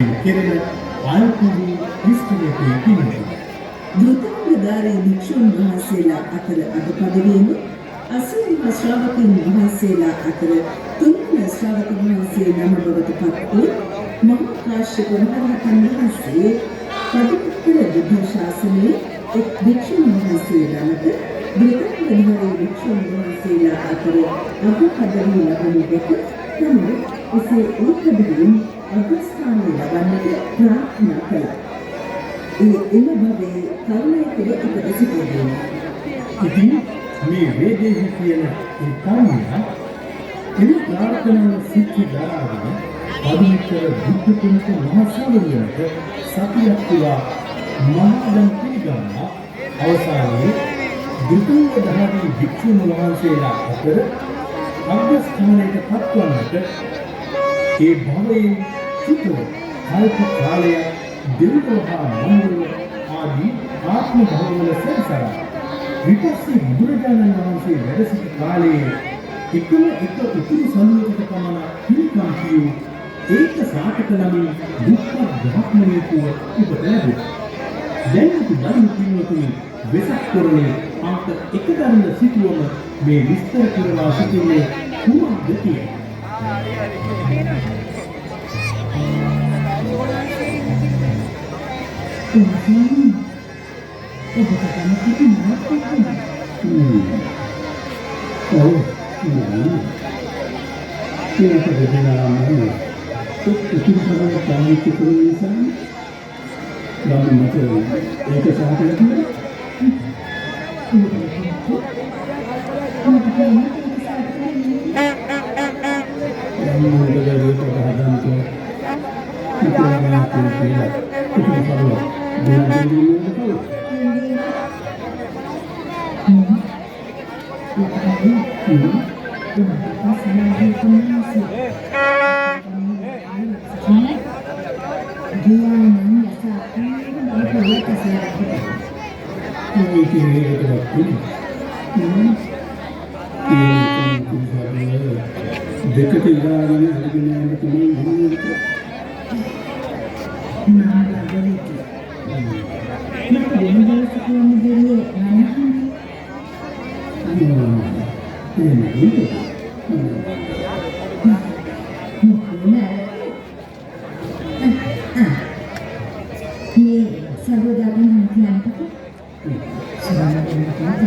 කෙරෙන ආයතනයේ විස්තරයේ පිළිගන්න. ධෘතාංගධාරී භික්ෂුන් වහන්සේලා අතර අද පදවීම 80 ශ්‍රාවකයන් වහන්සේලා අතර තුන්වන ශ්‍රාවක වහන්සේ නම බවට පත් වූ මහා කාශ්‍යප මහරහතන් වහන්සේ පටිච්චසමුප්පාද බුද්ධ ශාසනයේ එක් භික්ෂුන් වහන්සේලාට ධෘතාංගධාරී භික්ෂුන් වහන්සේලා අතර අද පදවී ලබනු දැක තමයි එසේ උත්පදවීම අගස්ථානය ලබන්නට ප්‍රාර්ථනා කළා. එම භවයේ කරුණය කෙර අපට සිටිනවා. ඉතින් මේ වේදේහි කියන ඒ කර්මය එනි ප්‍රාර්ථනාව සිද්ධ දරාගෙන පදිතර බුද්ධ කුණක මහසාවරියට සතියක් පුරා මහාදම් පිළිගන්නා අවසානයේ ධෘතාංගධාරී භික්ෂුන් වහන්සේලා අතර අග්‍රස්ථානයට පත්වන්නට ඒ භවයේ චිතව කල්ප කාලය දෙවිදෝහා මංගල ආදී ආත්ම භවවල සංසාර විපස්සී බුදුරජාණන් වහන්සේ වැඩ සිටි කාලයේ එකම එක උතුරු සම්මුතික පමණ පිළිකම් කියූ ඒක සාතක නමින් දුක්ඛ බ්‍රහ්මණේකුව උපත ලැබුවා. දැන් අපි බලමු පින්වතුනි වෙසක් කරන්නේ අන්ත එක දරන සිටුවම මේ විස්තර කරලා සිටින්නේ කුමක්ද කියලා. දෙකට ඉඳාගෙන අරගෙන යන්න තමයි මොනවද නාගවලිති මට දෙන්නස් කියන්නේ දෙන්නේ මේ සර්වදාගම හිතන්නට සරලව